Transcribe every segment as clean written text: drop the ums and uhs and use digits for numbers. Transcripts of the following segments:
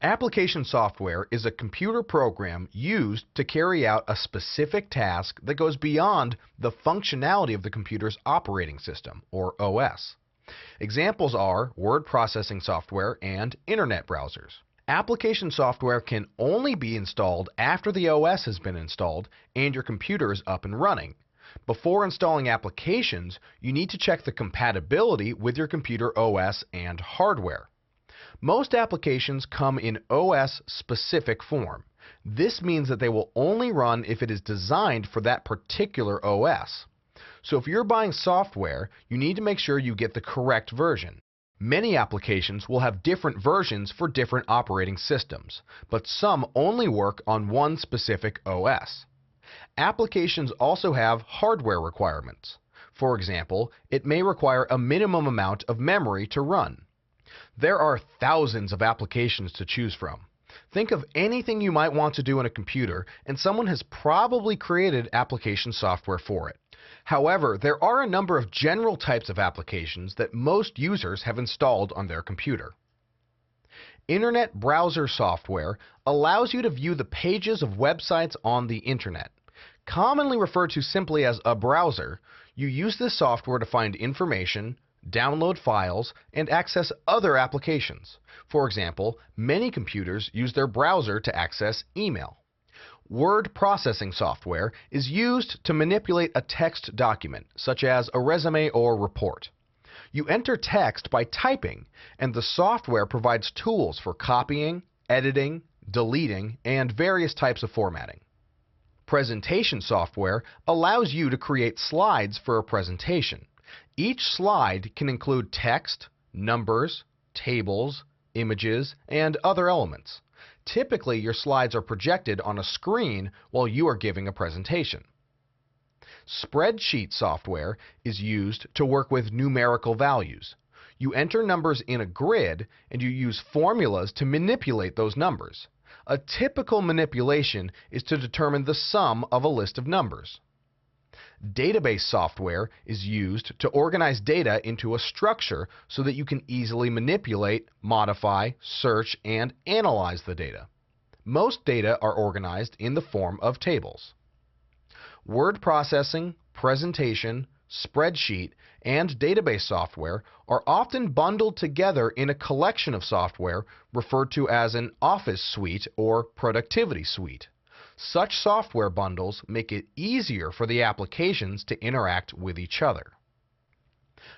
Application software is a computer program used to carry out a specific task that goes beyond the functionality of the computer's operating system, or OS. Examples are word processing software and internet browsers. Application software can only be installed after the OS has been installed and your computer is up and running. Before installing applications, you need to check the compatibility with your computer OS and hardware. Most applications come in OS-specific form. This means that they will only run if it is designed for that particular OS. So if you're buying software, you need to make sure you get the correct version. Many applications will have different versions for different operating systems, but some only work on one specific OS. Applications also have hardware requirements. For example, it may require a minimum amount of memory to run. There are thousands of applications to choose from. Think of anything you might want to do in a computer, and someone has probably created application software for it. However, there are a number of general types of applications that most users have installed on their computer. Internet browser software allows you to view the pages of websites on the internet. Commonly referred to simply as a browser, you use this software to find information, download files, and access other applications. For example, many computers use their browser to access email. Word processing software is used to manipulate a text document, such as a resume or report. You enter text by typing, and the software provides tools for copying, editing, deleting, and various types of formatting. Presentation software allows you to create slides for a presentation. Each slide can include text, numbers, tables, images, and other elements. Typically, your slides are projected on a screen while you are giving a presentation. Spreadsheet software is used to work with numerical values. You enter numbers in a grid and you use formulas to manipulate those numbers. A typical manipulation is to determine the sum of a list of numbers. Database software is used to organize data into a structure so that you can easily manipulate, modify, search, and analyze the data. Most data are organized in the form of tables. Word processing, presentation, spreadsheet, and database software are often bundled together in a collection of software referred to as an office suite or productivity suite. Such software bundles make it easier for the applications to interact with each other.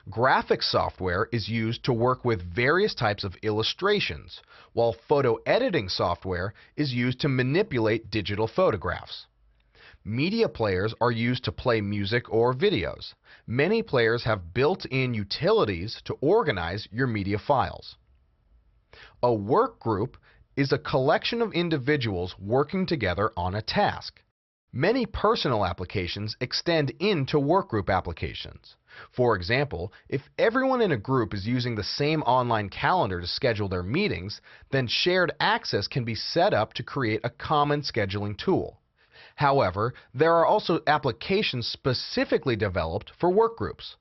Graphics software is used to work with various types of illustrations, while photo editing software is used to manipulate digital photographs. Media players are used to play music or videos. Many players have built-in utilities to organize your media files. A work group is a collection of individuals working together on a task. Many personal applications extend into workgroup applications. For example, if everyone in a group is using the same online calendar to schedule their meetings, then shared access can be set up to create a common scheduling tool. However, there are also applications specifically developed for workgroups.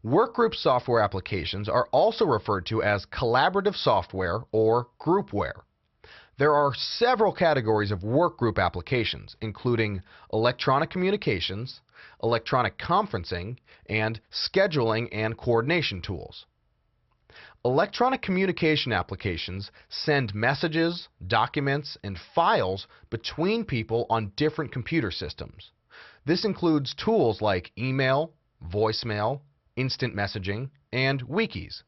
Workgroup software applications are also referred to as collaborative software or groupware. There are several categories of workgroup applications, including electronic communications, electronic conferencing, and scheduling and coordination tools. Electronic communication applications send messages, documents, and files between people on different computer systems. This includes tools like email, voicemail, instant messaging, and wikis.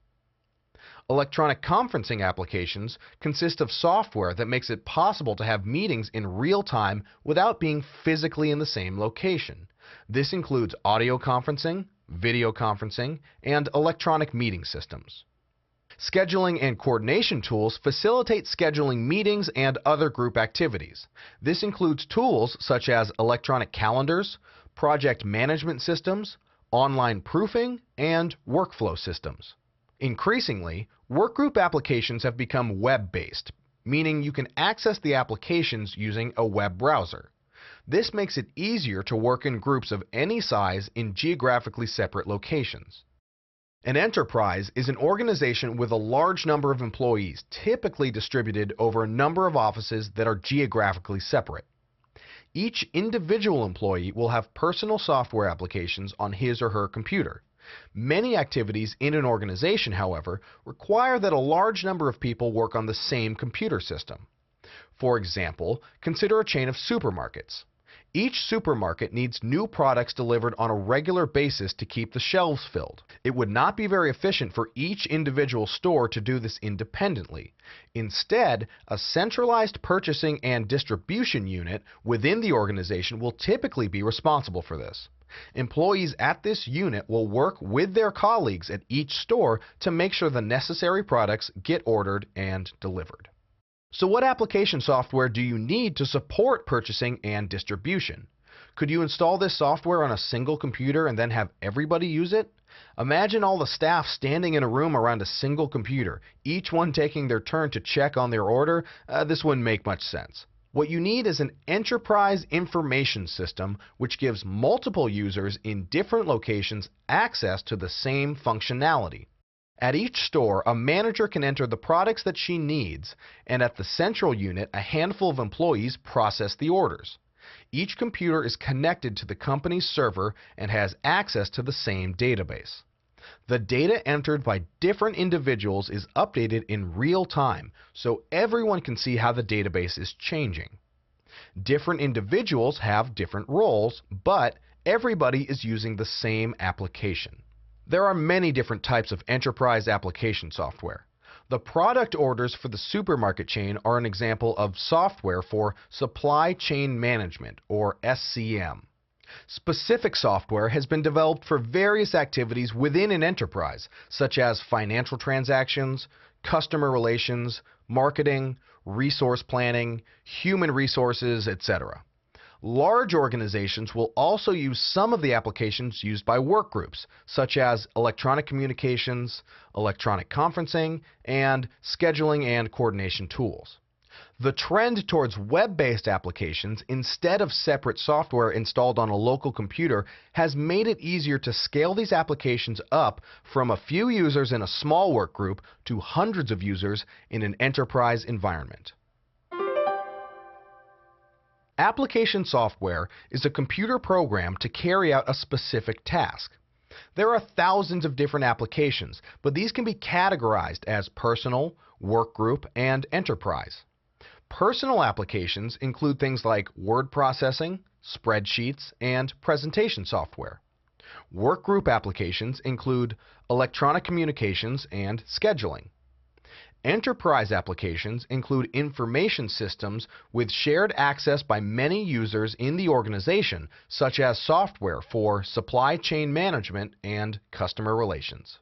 Electronic conferencing applications consist of software that makes it possible to have meetings in real time without being physically in the same location. This includes audio conferencing, video conferencing, and electronic meeting systems. Scheduling and coordination tools facilitate scheduling meetings and other group activities. This includes tools such as electronic calendars, project management systems, online proofing, and workflow systems. Increasingly, workgroup applications have become web-based, meaning you can access the applications using a web browser. This makes it easier to work in groups of any size in geographically separate locations. An enterprise is an organization with a large number of employees, typically distributed over a number of offices that are geographically separate. Each individual employee will have personal software applications on his or her computer. Many activities in an organization, however, require that a large number of people work on the same computer system. For example, consider a chain of supermarkets. Each supermarket needs new products delivered on a regular basis to keep the shelves filled. It would not be very efficient for each individual store to do this independently. Instead, a centralized purchasing and distribution unit within the organization will typically be responsible for this. Employees at this unit will work with their colleagues at each store to make sure the necessary products get ordered and delivered. So what application software do you need to support purchasing and distribution? Could you install this software on a single computer and then have everybody use it? Imagine all the staff standing in a room around a single computer, each one taking their turn to check on their order. This wouldn't make much sense. What you need is an enterprise information system which gives multiple users in different locations access to the same functionality. At each store, a manager can enter the products that she needs, and at the central unit, a handful of employees process the orders. Each computer is connected to the company's server and has access to the same database. The data entered by different individuals is updated in real time, so everyone can see how the database is changing. Different individuals have different roles, but everybody is using the same application. There are many different types of enterprise application software. The product orders for the supermarket chain are an example of software for supply chain management, or SCM. Specific software has been developed for various activities within an enterprise, such as financial transactions, customer relations, marketing, resource planning, human resources, etc. Large organizations will also use some of the applications used by workgroups, such as electronic communications, electronic conferencing, and scheduling and coordination tools. The trend towards web-based applications instead of separate software installed on a local computer has made it easier to scale these applications up from a few users in a small workgroup to hundreds of users in an enterprise environment. Application software is a computer program to carry out a specific task. There are thousands of different applications, but these can be categorized as personal, workgroup, and enterprise. Personal applications include things like word processing, spreadsheets, and presentation software. Workgroup applications include electronic communications and scheduling. Enterprise applications include information systems with shared access by many users in the organization, such as software for supply chain management and customer relations.